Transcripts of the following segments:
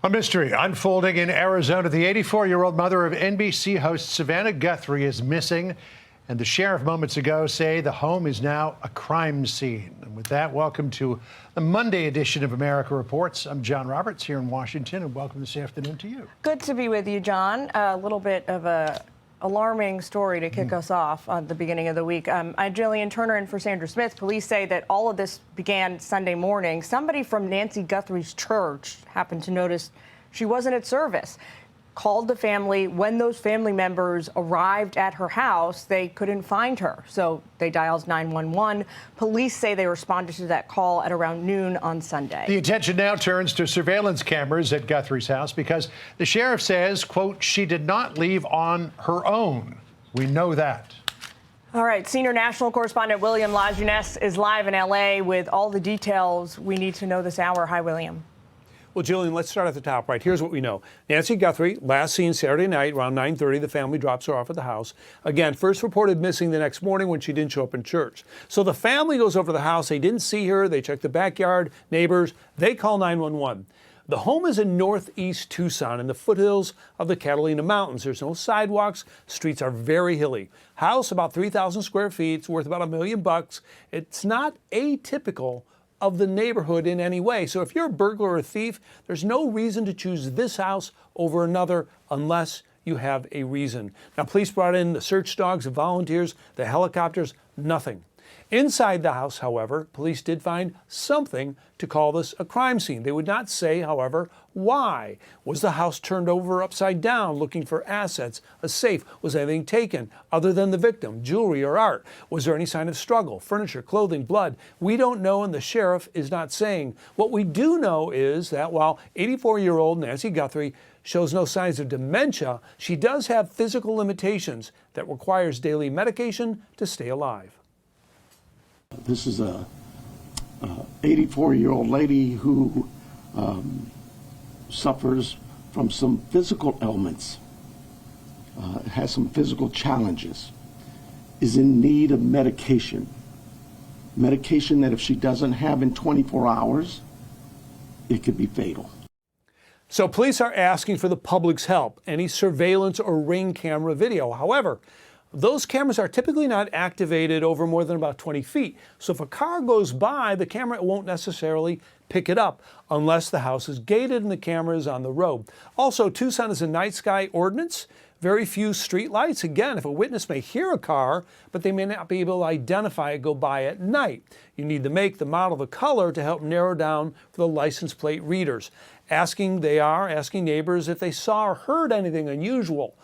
A mystery unfolding in Arizona. The 84-year-old mother of NBC host Savannah Guthrie is missing, and the sheriff moments ago say the home is now a crime scene. And with that, welcome to the Monday edition of America Reports. I'm John Roberts here in Washington, and welcome this afternoon to you. Good to be with you, John. A little bit of a alarming story to kick us off at the beginning of the week. I'm Jillian Turner in for Sandra Smith. Police say that all of this began Sunday morning. Somebody from Nancy Guthrie's church happened to notice she wasn't at service, called the family. When those family members arrived at her house, they couldn't find her, so they dialed 911. Police say they responded to that call at around noon on Sunday. The attention now turns to surveillance cameras at Guthrie's house because the sheriff says, quote, she did not leave on her own. We know that. All right, senior national correspondent William La Jeunesse is live in L.A. with all the details we need to know this hour. Hi, William. Well, Jillian, let's start at the top. Right, here's what we know. Nancy Guthrie, last seen Saturday night around 9:30. The family drops her off at the house. Again, first reported missing the next morning when she didn't show up in church. So the family goes over to the house. They didn't see her. They check the backyard, neighbors. They call 911. The home is in northeast Tucson in the foothills of the Catalina Mountains. There's no sidewalks. Streets are very hilly. House about 3,000 square feet. It's worth about $1 million. It's not atypical of the neighborhood in any way. So if you're a burglar or a thief, there's no reason to choose this house over another unless you have a reason. Now, police brought in the search dogs, the volunteers, the helicopters, nothing. Inside the house, however, police did find something to call this a crime scene. They would not say, however, why. Was the house turned over upside down looking for assets, a safe? Was anything taken other than the victim, jewelry or art? Was there any sign of struggle, furniture, clothing, blood? We don't know, and the sheriff is not saying. What we do know is that while 84-year-old Nancy Guthrie shows no signs of dementia, she does have physical limitations that requires daily medication to stay alive. This is a 84-year-old lady who suffers from some physical ailments, has some physical challenges, is in need of medication that if she doesn't have in 24 hours, it could be fatal. So police are asking for the public's help, any surveillance or ring camera video. However, those cameras are typically not activated over more than about 20 feet. So if a car goes by, the camera won't necessarily pick it up unless the house is gated and the camera is on the road. Also, Tucson is a night sky ordinance. Very few street lights. Again, if a witness may hear a car, but they may not be able to identify it go by at night. You need the make, the model, the color to help narrow down for the license plate readers. They are asking neighbors if they saw or heard anything unusual.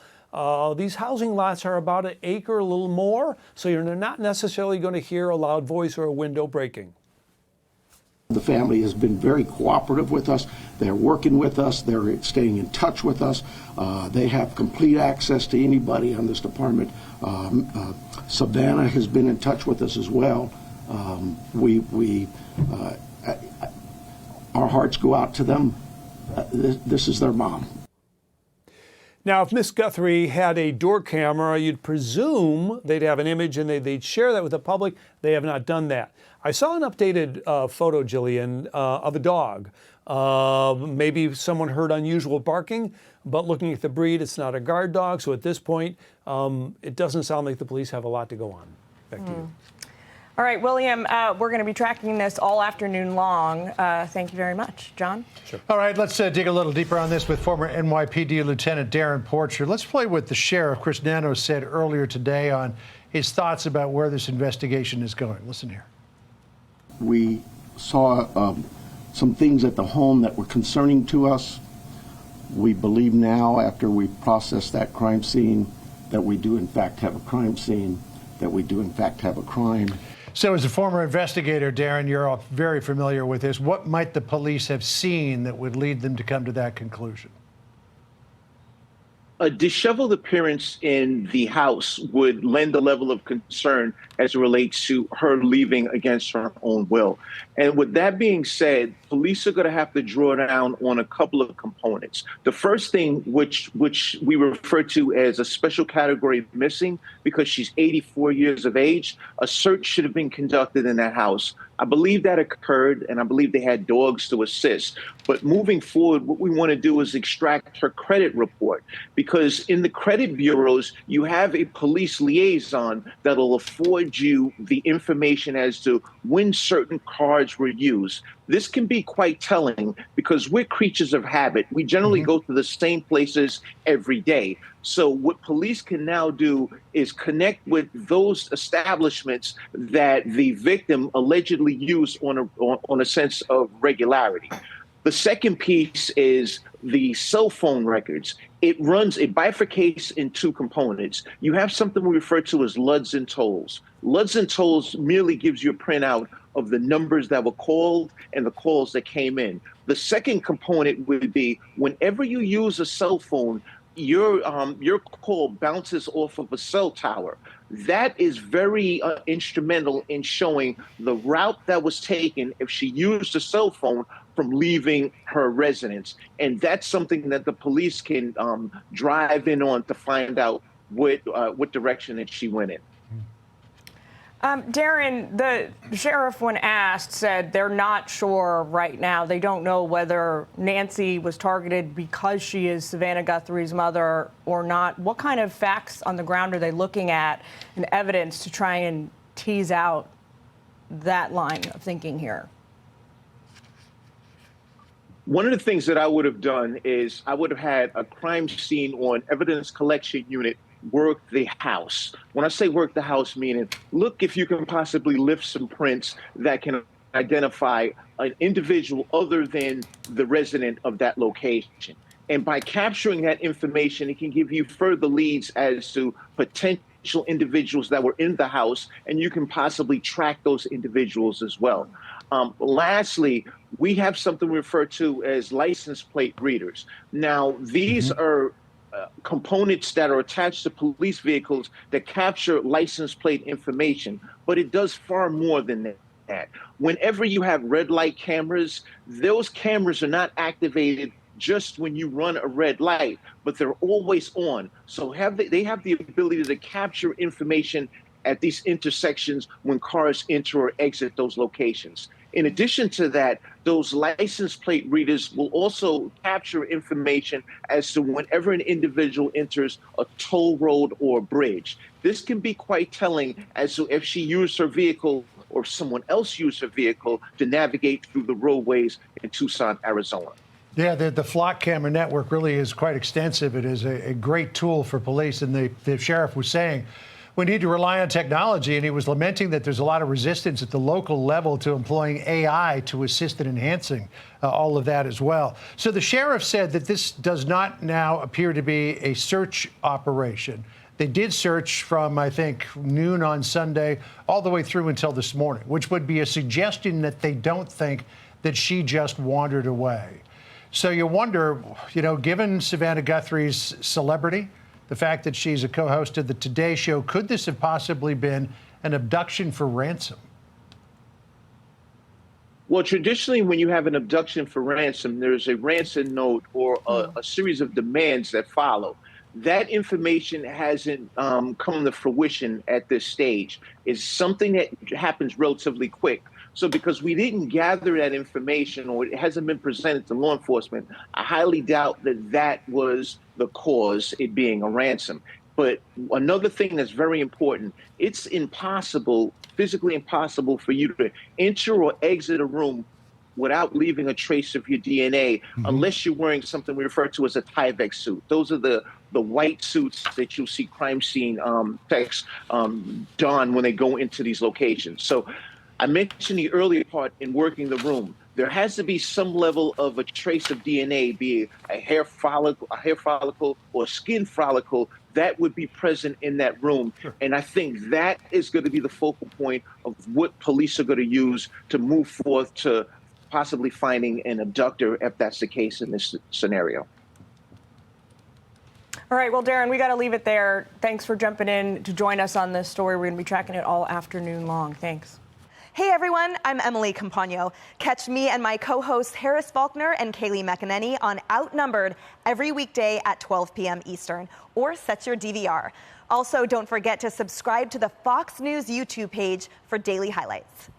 These housing lots are about an acre, a little more, so you're not necessarily going to hear a loud voice or a window breaking. The family has been very cooperative with us. They're working with us. They're staying in touch with us. They have complete access to anybody on this department. Savannah has been in touch with us as well. Our hearts go out to them. This is their mom. Now, if Miss Guthrie had a door camera, you'd presume they'd have an image and they'd share that with the public. They have not done that. I saw an updated photo, Jillian, of a dog. Maybe someone heard unusual barking, but looking at the breed, it's not a guard dog. So at this point, it doesn't sound like the police have a lot to go on. Back to you. All right, William, we're going to be tracking this all afternoon long. Thank you very much. John? Sure. All right, let's dig a little deeper on this with former NYPD Lieutenant Darrin Porcher. Let's play what the sheriff, Chris Nano, said earlier today on his thoughts about where this investigation is going. Listen here. We saw some things at the home that were concerning to us. We believe now, after we processed that crime scene, that we do in fact have a crime scene, that we do in fact have a crime. So as a former investigator, Darrin, you're very familiar with this. What might the police have seen that would lead them to come to that conclusion? A disheveled appearance in the house would lend a level of concern as it relates to her leaving against her own will. And with that being said, police are going to have to draw down on a couple of components. The first thing, which we refer to as a special category missing, because she's 84 years of age, a search should have been conducted in that house. I believe that occurred, and I believe they had dogs to assist. But moving forward, what we want to do is extract her credit report, because in the credit bureaus, you have a police liaison that'll afford you the information as to when certain cards were used. This can be quite telling because we're creatures of habit. We generally go to the same places every day. So what police can now do is connect with those establishments that the victim allegedly used on a sense of regularity. The second piece is the cell phone records. It bifurcates in two components. You have something we refer to as LUDs and tolls. LUDs and tolls merely gives you a printout of the numbers that were called and the calls that came in. The second component would be whenever you use a cell phone, your call bounces off of a cell tower. That is very instrumental in showing the route that was taken if she used a cell phone from leaving her residence. And that's something that the police can drive in on to find out what direction that she went in. Darrin, the sheriff, when asked, said they're not sure right now. They don't know whether Nancy was targeted because she is Savannah Guthrie's mother or not. What kind of facts on the ground are they looking at and evidence to try and tease out that line of thinking here? One of the things that I would have done is I would have had a crime scene on evidence collection unit work the house. When I say work the house, meaning look if you can possibly lift some prints that can identify an individual other than the resident of that location. And by capturing that information, it can give you further leads as to potential individuals that were in the house, and you can possibly track those individuals as well. Lastly, we have something we refer to as license plate readers. Now, these are components that are attached to police vehicles that capture license plate information, but it does far more than that. Whenever you have red light cameras, those cameras are not activated just when you run a red light, but they're always on. So they have the ability to capture information at these intersections when cars enter or exit those locations. In addition to that, those license plate readers will also capture information as to whenever an individual enters a toll road or a bridge. This can be quite telling as to if she used her vehicle or someone else used her vehicle to navigate through the roadways in Tucson, Arizona. Yeah, the flock camera network really is quite extensive. It is a great tool for police. And the sheriff was saying, we need to rely on technology, and he was lamenting that there's a lot of resistance at the local level to employing AI to assist in enhancing all of that as well. So the sheriff said that this does not now appear to be a search operation. They did search from, I think, noon on Sunday all the way through until this morning, which would be a suggestion that they don't think that she just wandered away. So you wonder, you know, given Savannah Guthrie's celebrity, the fact that she's a co-host of the Today Show, could this have possibly been an abduction for ransom? Well, traditionally, when you have an abduction for ransom, there's a ransom note or a series of demands that follow. That information hasn't come to fruition at this stage. It's something that happens relatively quick. So because we didn't gather that information or it hasn't been presented to law enforcement, I highly doubt that that was the cause, it being a ransom. But another thing that's very important, it's impossible, physically impossible for you to enter or exit a room without leaving a trace of your DNA, unless you're wearing something we refer to as a Tyvek suit. Those are the white suits that you'll see crime scene techs don when they go into these locations. So I mentioned the earlier part in working the room. There has to be some level of a trace of DNA, be it a hair follicle or skin follicle, that would be present in that room. Sure. And I think that is going to be the focal point of what police are going to use to move forth to possibly finding an abductor, if that's the case in this scenario. All right, well, Darrin, we got to leave it there. Thanks for jumping in to join us on this story. We're going to be tracking it all afternoon long. Thanks. Hey everyone, I'm Emily Campagno. Catch me and my co-hosts Harris Faulkner and Kaylee McEnany on Outnumbered every weekday at 12 p.m. Eastern, or set your DVR. Also, don't forget to subscribe to the Fox News YouTube page for daily highlights.